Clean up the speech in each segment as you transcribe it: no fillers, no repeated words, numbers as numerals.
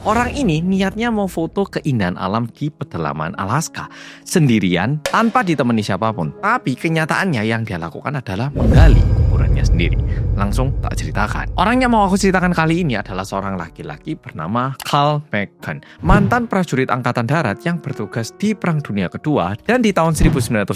Orang ini niatnya mau foto keindahan alam di pedalaman Alaska sendirian tanpa ditemani siapapun. Tapi kenyataannya yang dia lakukan adalah menggali kuburannya sendiri. Langsung tak ceritakan. Orang yang mau aku ceritakan kali ini adalah seorang laki-laki bernama Carl Mecken, mantan prajurit angkatan darat yang bertugas di Perang Dunia Kedua dan di tahun 1980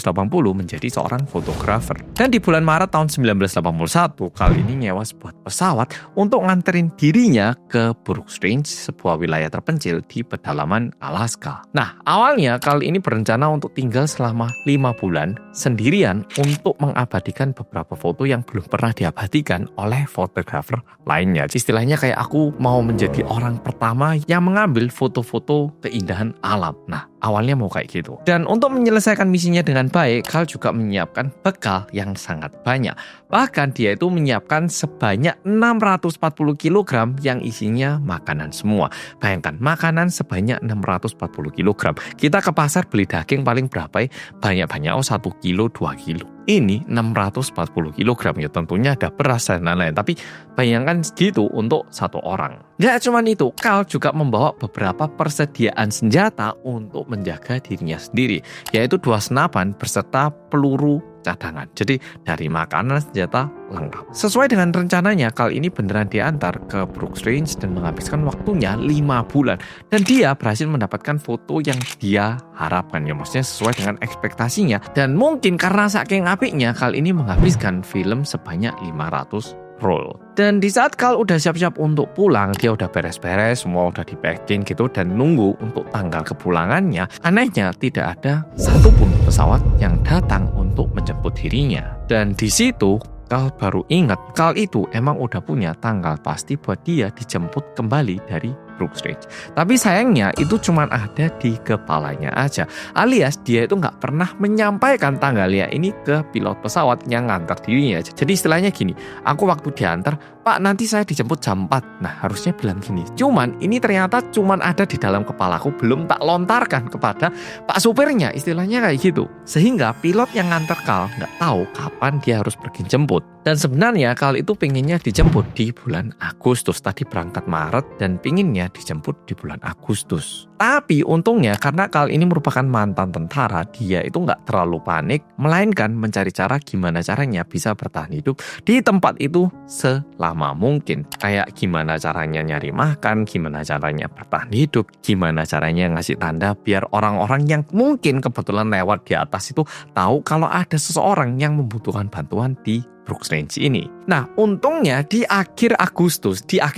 menjadi seorang fotografer. Dan di bulan Maret tahun 1981, Carl ini nyewa sebuah pesawat untuk nganterin dirinya ke Brooks Range, sebuah wilayah terpencil di pedalaman Alaska. Nah, awalnya Carl ini berencana untuk tinggal selama 5 bulan sendirian untuk mengabadikan beberapa foto yang belum pernah diabadikan oleh fotografer lainnya. Istilahnya kayak aku mau menjadi orang pertama yang mengambil foto-foto keindahan alam. Nah, awalnya mau kayak gitu. Dan untuk menyelesaikan misinya dengan baik, Carl juga menyiapkan bekal yang sangat banyak. Bahkan dia itu menyiapkan sebanyak 640 kg yang isinya makanan semua. Bayangkan, makanan sebanyak 640 kg. Kita ke pasar beli daging paling berapa ya? Banyak-banyak, 1 kilo, 2 kilo. Ini 640 kg ya, tentunya ada beras dan lain-lain. Tapi bayangkan segitu untuk satu orang. Gak cuma itu, Carl juga membawa beberapa persediaan senjata untuk menjaga dirinya sendiri, yaitu 2 senapan beserta peluru cadangan. Jadi dari makanan, senjata lengkap. Sesuai dengan rencananya, Carl ini beneran diantar ke Brooks Range dan menghabiskan waktunya 5 bulan. Dan dia berhasil mendapatkan foto yang dia harapkan, ya maksudnya sesuai dengan ekspektasinya. Dan mungkin karena saking apiknya, Carl ini menghabiskan film sebanyak 500 roll. Dan di saat Carl udah siap-siap untuk pulang, dia udah beres-beres, semua udah di packing gitu dan nunggu untuk tanggal kepulangannya. Anehnya tidak ada satupun pesawat yang datang untuk menjemput dirinya. Dan di situ Carl baru ingat, Carl itu emang udah punya tanggal pasti buat dia dijemput kembali dari Brooks Range. Tapi sayangnya itu cuma ada di kepalanya aja. Alias dia itu nggak pernah menyampaikan tanggalnya ini ke pilot pesawat yang ngantar dirinya. Jadi istilahnya gini, aku waktu diantar, Pak nanti saya dijemput jam 4. Nah harusnya bilang gini. Cuman ini ternyata cuma ada di dalam kepalaku, belum tak lontarkan kepada Pak supirnya. Istilahnya kayak gitu. Sehingga pilot yang ngantar Carl nggak tahu kapan dia harus pergi jemput. Dan sebenarnya Carl itu pengennya dijemput di bulan Agustus. Tadi berangkat Maret dan pengennya dijemput di bulan Agustus. Tapi untungnya karena Carl ini merupakan mantan tentara, dia itu nggak terlalu panik, melainkan mencari cara gimana caranya bisa bertahan hidup di tempat itu selama mungkin. Kayak gimana caranya nyari makan, gimana caranya bertahan hidup, gimana caranya ngasih tanda biar orang-orang yang mungkin kebetulan lewat di atas itu tahu kalau ada seseorang yang membutuhkan bantuan di Brooks Range ini. Nah, untungnya di akhir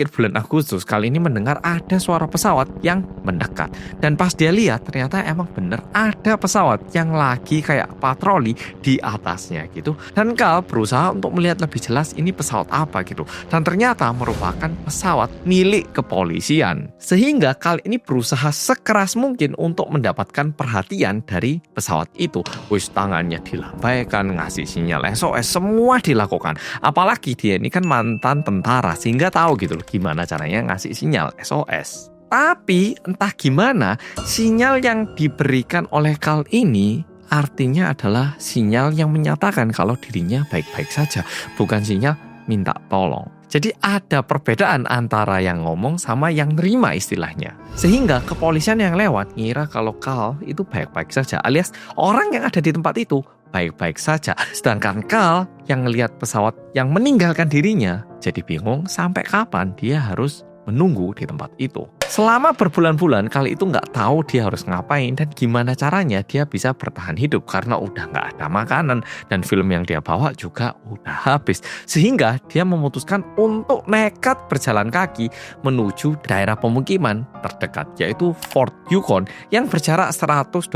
bulan Agustus, kali ini mendengar ada suara pesawat yang mendekat. Dan pas dia lihat, ternyata emang bener ada pesawat yang lagi kayak patroli di atasnya gitu. Dan Carl berusaha untuk melihat lebih jelas ini pesawat apa gitu. Dan ternyata merupakan pesawat milik kepolisian. Sehingga Carl ini berusaha sekeras mungkin untuk mendapatkan perhatian dari pesawat itu. Wis tangannya dilambaikan, ngasih sinyal SOS, semua dilakukan. Apalagi dia ini kan mantan tentara sehingga tahu gitu loh gimana caranya ngasih sinyal SOS. Tapi entah gimana sinyal yang diberikan oleh Carl ini artinya adalah sinyal yang menyatakan kalau dirinya baik-baik saja, bukan sinyal minta tolong. Jadi ada perbedaan antara yang ngomong sama yang nerima istilahnya. Sehingga kepolisian yang lewat ngira kalau Carl itu baik-baik saja, alias orang yang ada di tempat itu baik-baik saja. Sedangkan Carl yang ngelihat pesawat yang meninggalkan dirinya jadi bingung sampai kapan dia harus menunggu di tempat itu. Selama berbulan-bulan kali itu nggak tahu dia harus ngapain dan gimana caranya dia bisa bertahan hidup karena udah nggak ada makanan dan film yang dia bawa juga udah habis. Sehingga dia memutuskan untuk nekat berjalan kaki menuju daerah pemukiman terdekat yaitu Fort Yukon yang berjarak 121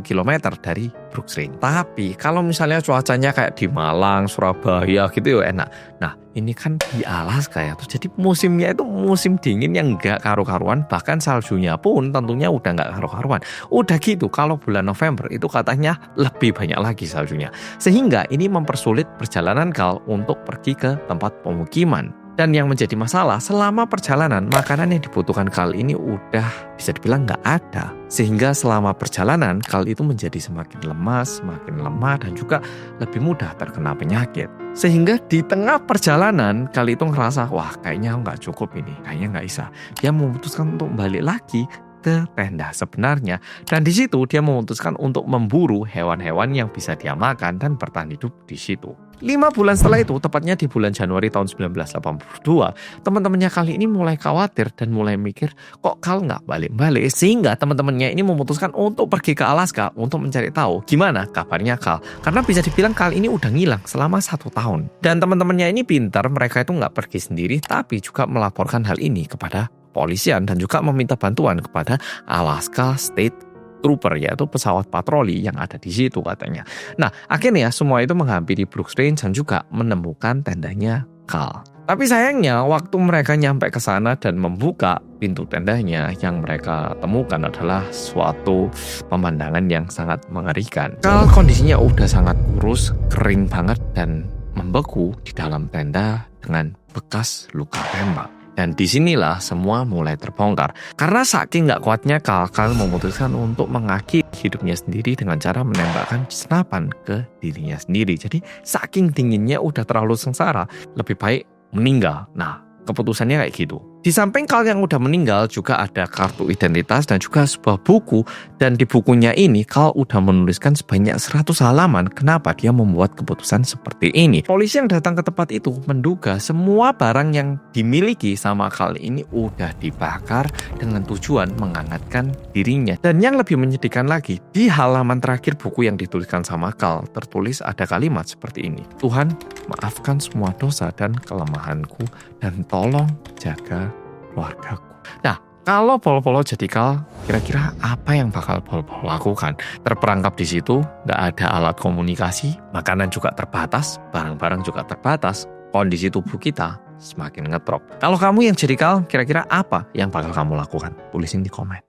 km dari Brooks Range. Tapi kalau misalnya cuacanya kayak di Malang, Surabaya gitu ya enak. Nah ini kan di Alaska ya, jadi musimnya itu musim dingin yang nggak karu-karuan, bahkan saljunya pun tentunya udah nggak karu-karuan. Udah gitu kalau bulan November itu katanya lebih banyak lagi saljunya. Sehingga ini mempersulit perjalanan Carl untuk pergi ke tempat pemukiman. Dan yang menjadi masalah, selama perjalanan, makanan yang dibutuhkan Carl ini udah bisa dibilang nggak ada. Sehingga selama perjalanan, Carl itu menjadi semakin lemas, semakin lemah, dan juga lebih mudah terkena penyakit. Sehingga di tengah perjalanan, Carl itu ngerasa, wah kayaknya nggak cukup ini, kayaknya nggak bisa. Dia memutuskan untuk balik lagi ke tenda sebenarnya. Dan di situ dia memutuskan untuk memburu hewan-hewan yang bisa dia makan dan bertahan hidup di situ. 5 bulan setelah itu, tepatnya di bulan Januari tahun 1982, teman-temannya kali ini mulai khawatir dan mulai mikir, kok Carl nggak balik-balik? Sehingga teman-temannya ini memutuskan untuk pergi ke Alaska untuk mencari tahu gimana kabarnya Carl. Karena bisa dibilang Carl ini udah ngilang selama 1 tahun. Dan teman-temannya ini pintar, mereka itu nggak pergi sendiri, tapi juga melaporkan hal ini kepada polisian dan juga meminta bantuan kepada Alaska State Trooper, yaitu pesawat patroli yang ada di situ katanya. Nah, akhirnya semua itu menghampiri Brooks Range dan juga menemukan tendanya Carl. Tapi sayangnya waktu mereka nyampe ke sana dan membuka pintu tendanya, yang mereka temukan adalah suatu pemandangan yang sangat mengerikan. Carl kondisinya udah sangat kurus, kering banget dan membeku di dalam tenda dengan bekas luka tembak. Dan disinilah semua mulai terbongkar. Karena saking gak kuatnya Carl memutuskan untuk mengakhiri hidupnya sendiri dengan cara menembakkan senapan ke dirinya sendiri. Jadi saking dinginnya udah terlalu sengsara, lebih baik meninggal. Nah, keputusannya kayak gitu. Di samping Carl yang udah meninggal juga ada kartu identitas dan juga sebuah buku. Dan di bukunya ini Carl udah menuliskan sebanyak 100 halaman kenapa dia membuat keputusan seperti ini. Polisi yang datang ke tempat itu menduga semua barang yang dimiliki sama Carl ini udah dibakar dengan tujuan menghangatkan dirinya. Dan yang lebih menyedihkan lagi, di halaman terakhir buku yang dituliskan sama Carl tertulis ada kalimat seperti ini. Tuhan, maafkan semua dosa dan kelemahanku dan tolong jaga keluargaku. Nah, kalau Pol-Pol jadi Carl, kira-kira apa yang bakal Pol-Pol lakukan? Terperangkap di situ, nggak ada alat komunikasi, makanan juga terbatas, barang-barang juga terbatas, kondisi tubuh kita semakin ngedrop. Kalau kamu yang jadi Carl, kira-kira apa yang bakal kamu lakukan? Tulisin di komen.